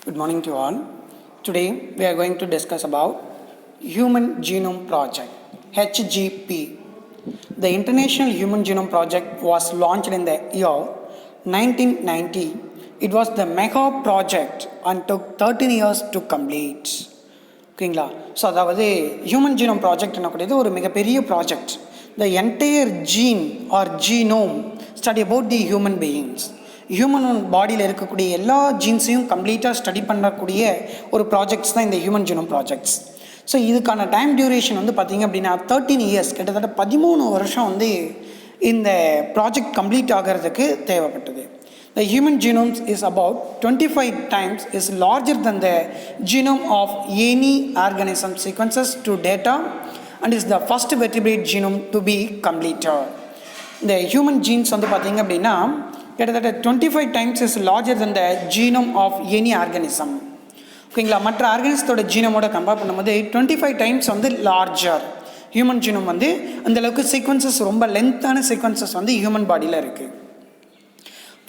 Good morning to all. Today we are going to discuss about Human Genome Project (HGP). The International Human Genome Project was launched in the year 1990. It was the mega project and took 13 years to complete. ஓகேங்களா? So அதாவது human genome project என்னக்கூடியது ஒரு மிகப்பெரிய project. The entire gene or genome study about the human beings. Human பாடியில் இருக்கக்கூடிய எல்லா ஜீன்ஸையும் கம்ப்ளீட்டாக study பண்ணக்கூடிய ஒரு ப்ராஜெக்ட்ஸ் தான் இந்த ஹியூமன் ஜீனோம் ப்ராஜெக்ட்ஸ். ஸோ இதுக்கான டைம் டியூரேஷன் வந்து பார்த்திங்க அப்படின்னா 13 இயர்ஸ், கிட்டத்தட்ட 13 வருஷம் வந்து இந்த ப்ராஜெக்ட் கம்ப்ளீட் ஆகிறதுக்கு தேவைப்பட்டது. The human genome is about 25 times is larger than the genome of any organism sequences to data and is the first vertebrate genome to be completed. The human genes வந்து பார்த்திங்க அப்படின்னா கிட்டத்தட்ட 25 times is larger than the genome of any organism. ஓகேங்களா? மற்ற ஆர்கனிசத்தோட ஜீனமோட compare பண்ணும்போது 25 times வந்து larger. Human genome வந்து அந்தளவுக்கு சீக்வன்சஸ், ரொம்ப லென்த்தான சீக்வன்சஸ் வந்து ஹியூமன் பாடியில் இருக்குது.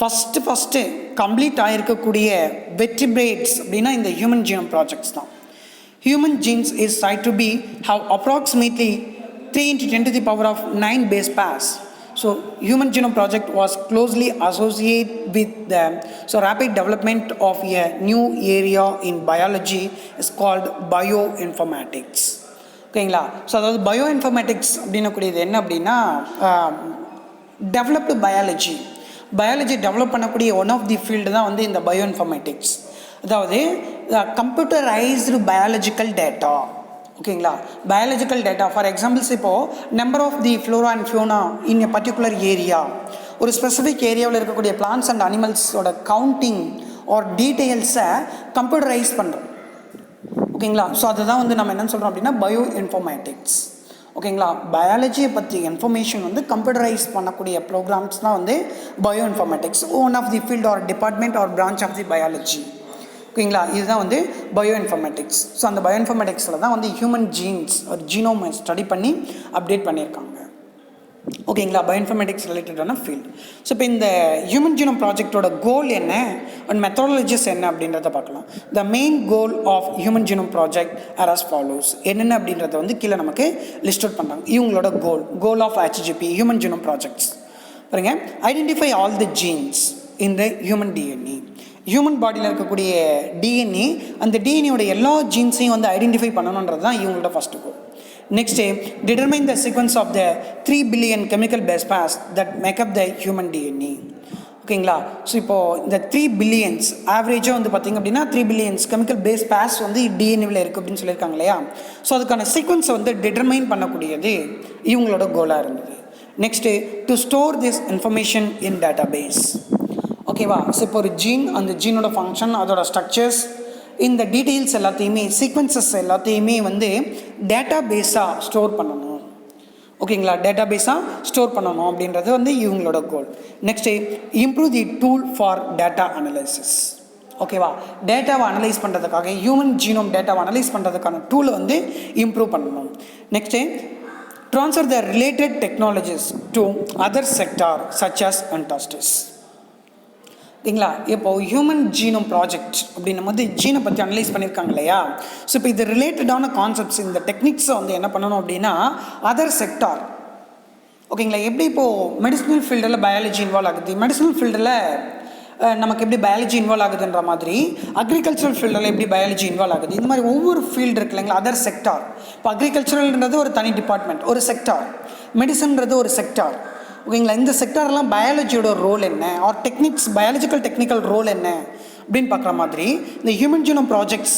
ஃபஸ்ட்டு கம்ப்ளீட் ஆகிருக்கக்கூடிய வெர்டிபிரேட்ஸ் அப்படின்னா இந்த ஹியூமன் ஜீனோம் ப்ராஜெக்ட்ஸ் தான். Human genes is try to be have approximately 3 × 10⁹ base pairs. So human genome project was closely associated with the rapid development of a new area in biology is called bioinformatics. ஓகேங்களா? So அதாவது bioinformatics அப்படின்னக்கூடியது என்ன அப்படின்னா developed biology develop பண்ணக்கூடிய one of the field தான் வந்து இந்த bioinformatics. அதாவது கம்ப்யூட்டரைஸ்டு பயாலஜிக்கல் டேட்டா. ஓகேங்களா? பயாலஜிக்கல் டேட்டா ஃபார் எக்ஸாம்பிள்ஸ் இப்போது number of the flora and fauna in a particular area, ஒரு ஸ்பெசிஃபிக் ஏரியாவில் இருக்கக்கூடிய பிளான்ஸ் அண்ட் அனிமல்ஸோட கவுண்டிங் ஆர் டீட்டெயில்ஸை கம்ப்யூட்டரைஸ் பண்ணுறோம். ஓகேங்களா? ஸோ அதுதான் வந்து நம்ம என்னென்னு சொல்கிறோம் அப்படின்னா பயோ இன்ஃபர்மேட்டிக்ஸ். ஓகேங்களா? பயாலஜியை பற்றி இன்ஃபர்மேஷன் வந்து கம்ப்யூட்டரைஸ் பண்ணக்கூடிய ப்ரோக்ராம்ஸ் தான் வந்து bio informatics, one of the field or department or branch of the biology. ஓகேங்களா? இதுதான் வந்து பயோ இன்ஃபர்மேட்டிக்ஸ். ஸோ அந்த பயோ இன்ஃபர்மேட்டிக்ஸில் தான் வந்து ஹியூமன் ஜீன்ஸ் ஒரு ஜீனோமை ஸ்டடி பண்ணி அப்டேட் பண்ணியிருக்காங்க. ஓகேங்களா? பயோஇன்ஃபர்மேட்டிக்ஸ் ரிலேட்டடான ஃபீல்டு. ஸோ இப்போ இந்த ஹியூமன் ஜீனோம் ப்ராஜெக்டோட கோல் என்ன அண்ட் மெத்தடாலஜிஸ் என்ன அப்படின்றத பார்க்கலாம். The main goal of human genome project are as follows. என்னென்ன அப்படின்றத வந்து கீழே நமக்கு லிஸ்ட் அவுட் பண்ணுறாங்க. இவங்களோட goal of HGP human genome projects பாருங்க. Identify all the genes in the human DNA. Human பாடியில் இருக்கக்கூடிய டிஎன்ஏ, அந்த டிஎன்ஏயோட எல்லா ஜீன்ஸையும் வந்து ஐடென்டிஃபை பண்ணணுன்றது தான் இவங்களோட first goal. Next, determine the sequence of the 3 billion chemical base pairs that make up the human DNA. ஓகேங்களா? So இப்போது இந்த 3 billions ஆவரேஜாக வந்து பார்த்திங்க அப்படின்னா 3 billions கெமிக்கல் பேஸ் பேர்ஸ் வந்து டிஎன்ஏவில் இருக்குது அப்படின்னு சொல்லியிருக்காங்க இல்லையா? ஸோ அதுக்கான சீக்வன்ஸை வந்து டிட்டர்மைன் பண்ணக்கூடியது இவங்களோட கோலாக இருந்தது. Next, to store this information in data base. ஓகேவா? ஸோ இப்போ ஒரு ஜீன், அந்த ஜீனோட ஃபங்க்ஷன், அதோட ஸ்ட்ரக்சர்ஸ், இந்த டீட்டெயில்ஸ் எல்லாத்தையுமே, சீக்வன்சஸ் எல்லாத்தையுமே வந்து டேட்டா பேஸாக ஸ்டோர் பண்ணணும். ஓகேங்களா? டேட்டா பேஸாக ஸ்டோர் பண்ணணும் அப்படின்றது வந்து இவங்களோட கோல். Next, improve the tool for data analysis. ஓகேவா? டேட்டாவை அனலைஸ் பண்ணுறதுக்காக, ஹியூமன் ஜீனோம் டேட்டாவை அனலைஸ் பண்ணுறதுக்கான டூலை வந்து இம்ப்ரூவ் பண்ணணும். Next, transfer the related technologies to other sector such as industries. ஓகேங்களா? இப்போது ஹியூமன் ஜீனோம் ப்ராஜெக்ட் அப்படின்னும் போது ஜீனை பற்றி அனலைஸ் பண்ணியிருக்காங்க இல்லையா? ஸோ இப்போ இது ரிலேட்டடான கான்செப்ட்ஸ், இந்த டெக்னிக்ஸை வந்து என்ன பண்ணணும் அப்படின்னா அதர் செக்டார். ஓகேங்களா? எப்படி இப்போது மெடிசினல் ஃபீல்டில் பயாலஜி இன்வால்வ் ஆகுது, மெடிசினல் ஃபீல்டில் நமக்கு எப்படி பயாலஜி இன்வால்வ் ஆகுதுன்ற மாதிரி அக்ரிகல்ச்சரல் ஃபீல்டில் எப்படி பயாலஜி இன்வால்வ் ஆகுது, இந்த மாதிரி ஒவ்வொரு ஃபீல்டு இருக்கு இல்லைங்களா? Other sector. இப்போ அக்ரிகல்ச்சரல்ன்றது ஒரு தனி டிபார்ட்மெண்ட், ஒரு செக்டார். மெடிசன்றது ஒரு செக்டார். ஓகேங்களா? இந்த செக்டார்லாம் பயாலஜியோட ரோல் என்ன, or techniques, biological technical role என்ன அப்படின்னு பார்க்குற மாதிரி இந்த ஹியூமன் ஜீனோம் ப்ராஜெக்ட்ஸ்.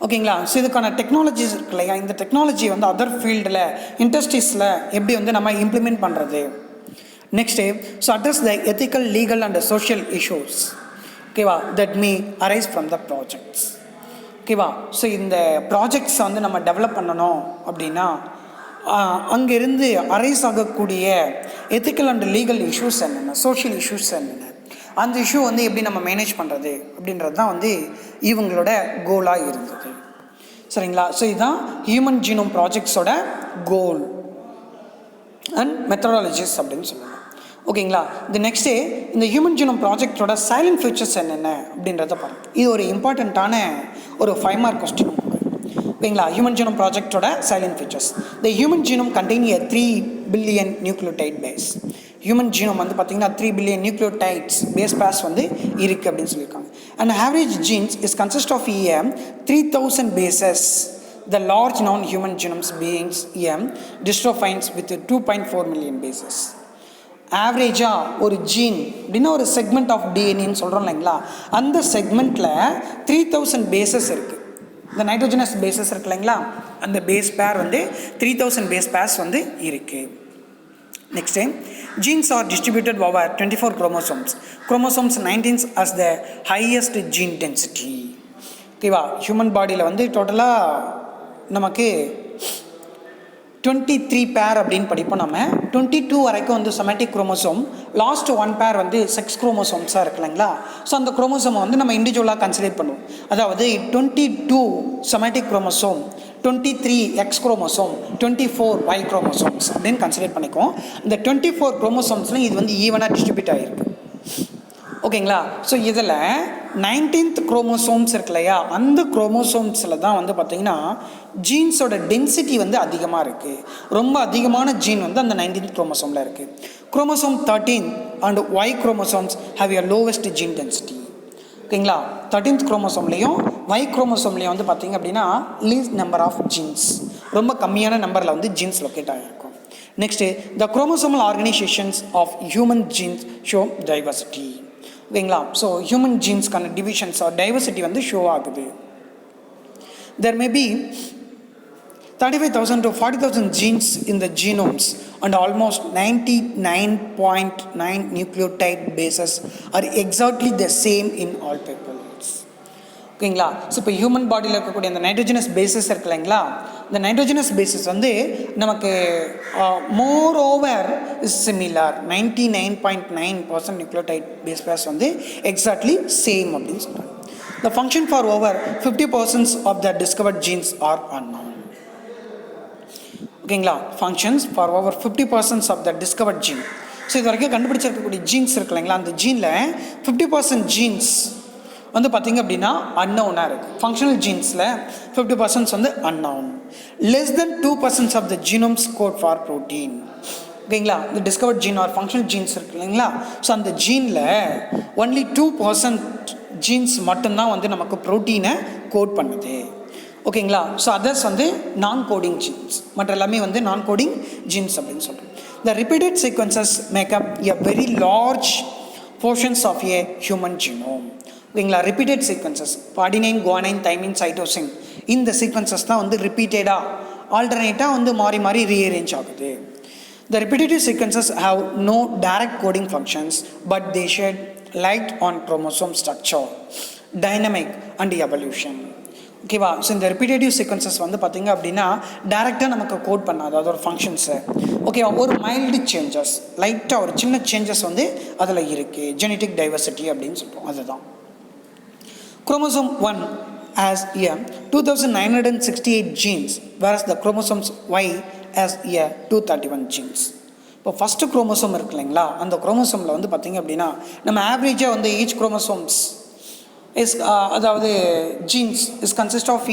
ஓகேங்களா? ஸோ இதுக்கான டெக்னாலஜிஸ் இருக்கு இல்லையா? இந்த டெக்னாலஜி வந்து அதர் ஃபீல்டில், இண்டஸ்ட்ரீஸில் எப்படி வந்து நம்ம இம்ப்ளிமெண்ட் பண்ணுறது. Next, so address the ethical, legal and social issues. ஓகேவா? That may arise from the projects. ஓகேவா? ஸோ இந்த ப்ராஜெக்ட்ஸை வந்து நம்ம டெவலப் பண்ணணும் அப்படின்னா அங்கேருந்து அரைஸ் ஆகக்கூடிய எத்திக்கல் அண்ட் லீகல் இஷ்யூஸ் என்னென்ன, சோஷியல் இஷ்யூஸ் என்னென்ன, அந்த இஷ்யூ வந்து எப்படி நம்ம மேனேஜ் பண்ணுறது அப்படின்றது தான் வந்து இவங்களோட கோலாக இருந்தது. சரிங்களா? ஸோ இதுதான் ஹியூமன் ஜீனோம் ப்ராஜெக்ட்ஸோட கோல் அண்ட் மெத்தடாலஜிஸ் அப்படின்னு சொல்லுவாங்க. ஓகேங்களா. இந்த நெக்ஸ்ட்டு இந்த ஹியூமன் ஜீனோம் ப்ராஜெக்டோட சைலண்ட் ஃபியூச்சர்ஸ் என்னென்ன அப்படின்றத பாருங்கள். இது ஒரு இம்பார்ட்டண்ட்டான ஒரு 5 மார்க் கொஸ்டின். ஓகேங்களா. ஹியூமன் ஜீனோம் ப்ராஜெக்டோட salient features. The human genome contain a 3 billion nucleotide base. Human genome வந்து பார்த்தீங்கன்னா 3 பில்லியன் நியூக்ளியோடைட்ஸ் பேஸ் பேர்ஸ் வந்து இருக்குது அப்படின்னு சொல்லியிருக்காங்க. And average genes is consist of 3000 bases. The large non-human genomes being dystrophynes with 2.4 million bases. ஆவரேஜாக ஒரு gene அப்படின்னா ஒரு செக்மெண்ட் ஆஃப் டிஎன்ஏன்னு சொல்கிறோம் இல்லைங்களா, அந்த செக்மெண்ட்டில் 3000 பேசஸ் இருக்குது. இந்த நைட்ரோஜனஸ் பேசஸ் இருக்கு இல்லைங்களா, அந்த பேஸ் பேர் வந்து 3000 பேஸ் பேர்ஸ் வந்து இருக்குது. Next genes are distributed over 24 chromosomes. Chromosomes 19 as the highest gene density. ஓகேவா. ஹியூமன் பாடியில் வந்து டோட்டலாக நமக்கு 23 பேர் அப்படின்னு படிப்போம். நம்ம 22 வரைக்கும் வந்து சொமேட்டிக் குரோமோசோம், லாஸ்ட் 1 பேர் வந்து செக்ஸ் குரோமோசோம்ஸாக இருக்கு இல்லைங்களா. ஸோ அந்த குரோமோசோமை வந்து நம்ம இண்டிவிஜுவலாக கன்சிடர் பண்ணுவோம். அதாவது 22 somatic chromosome, 23 X chromosome, 24 Y chromosomes அப்படின்னு கன்சிடர் பண்ணிக்குவோம். இந்த 24 குரோமோசோம்ஸ்லையும் இது வந்து ஈவனாக டிஸ்ட்ரிபியூட் ஆகிருக்கு. ஓகேங்களா. ஸோ இதில் 19th குரோமோசோம்ஸ் இருக்கு இல்லையா, அந்த குரோமோசோம்ஸில் தான் வந்து பார்த்திங்கன்னா ஜீன்ஸோட டென்சிட்டி வந்து அதிகமாக இருக்குது. ரொம்ப அதிகமான ஜீன் வந்து அந்த 19th குரோமோசோமில் இருக்குது. Chromosome 13 and Y chromosomes have a lowest gene density. ஓகேங்களா. 13th குரோமோசோம்லேயும் ஒய் குரோமோசோம்லேயும் வந்து பார்த்திங்க அப்படின்னா லீஸ்ட் நம்பர் ஆஃப் ஜீன்ஸ், ரொம்ப கம்மியான நம்பரில் வந்து ஜீன்ஸ் லொக்கேட் ஆகிருக்கும். Next the chromosomal organisations of human genes show diversity. ஓகேங்களா. ஸோ ஹியூமன் ஜீன்ஸ்க்கான டிவிஷன்ஸ் ஆர் டைவர்சிட்டி வந்து ஷோ ஆகுது. There may be 35,000 to 40,000 genes in the genomes and almost 99.9 nucleotide bases are exactly the same in all peoples. ஓகேங்களா. So இப்போ human பாடியில் இருக்கக்கூடிய அந்த nitrogenous bases இருக்கு இல்லைங்களா, இந்த நைட்ரோஜனஸ் பேசஸ் வந்து நமக்கு more over is similar. 99.9% nucleotide base pairs வந்து எக்ஸாக்ட்லி சேம் அப்படின்னு சொல்கிறாங்க. The function for over 50% of the discovered genes are unknown. ஓகேங்களா. Functions for over 50% of the discovered gene. So இது வரைக்கும் கண்டுபிடிச்சிருக்கக்கூடிய ஜீன்ஸ் இருக்கு இல்லைங்களா, அந்த ஜீனில் 50% ஜீன்ஸ் வந்து பார்த்திங்க அப்படின்னா அன்னவுனாக இருக்குது. ஃபங்க்ஷனல் ஜீன்ஸில் 50% வந்து unknown. Less than 2% of the genomes code for protein. ஓகேங்களா. இந்த discovered gene or functional genes இருக்கு இல்லைங்களா, ஸோ அந்த ஜீனில் ஒன்லி 2% ஜீன்ஸ் மட்டும்தான் வந்து நமக்கு ப்ரோட்டீனை கோட் பண்ணுது. ஓகேங்களா. ஸோ அதர்ஸ் வந்து நான் கோடிங் ஜீன்ஸ், மற்ற எல்லாமே வந்து நான் கோடிங் ஜீன்ஸ் அப்படின்னு சொல்கிறோம். The repeated sequences make up a very large portions of a human genome. ஓகேங்களா. Repeated sequences adenine, guanine, thymine, cytosine, இந்த சீக்வன்சஸ் தான் வந்து ரிப்பீட்டடாக ஆல்டர்னேட்டாக வந்து மாறி மாறி ரீஅரேஞ்ச் ஆகுது. The repetitive sequences have no direct coding functions, but they shed light on chromosome structure, dynamic and evolution. ஓகேவா. ஸோ இந்த ரிப்பீட்டேட்டிவ் சீக்வன்சஸ் வந்து பார்த்திங்க அப்படின்னா டேரெக்டாக நமக்கு கோட் பண்ணாது அதோட ஃபங்க்ஷன்ஸு. ஓகேவா. ஒரு மைல்டு சேஞ்சஸ், லைட்டாக ஒரு சின்ன சேஞ்சஸ் வந்து அதில் இருக்குது. ஜெனட்டிக் டைவர்சிட்டி அப்படின்னு சொல்கிறோம். அதுதான் chromosome 1 has 2968 genes, whereas the chromosomes Y has 231 genes. இப்போ ஃபஸ்ட்டு குரோமோசோம் இருக்கு இல்லைங்களா, அந்த குரோமோசோமில் வந்து பார்த்திங்க அப்படின்னா நம்ம ஆவரேஜாக வந்து ஈச் குரோமோசோம்ஸ் இஸ் அதாவது genes is consist of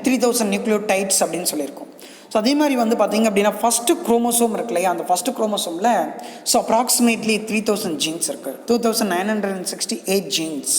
3000 nucleotides அப்படின்னு சொல்லியிருக்கோம். ஸோ அதே மாதிரி வந்து பார்த்திங்க அப்படின்னா ஃபஸ்ட்டு குரோமோசோம் இருக்கு இல்லையா, அந்த ஃபஸ்ட்டு குரோமோசோமில் ஸோ அப்ராக்சிமேட்லி 3000 ஜீன்ஸ் இருக்குது. 2968 ஜீன்ஸ்.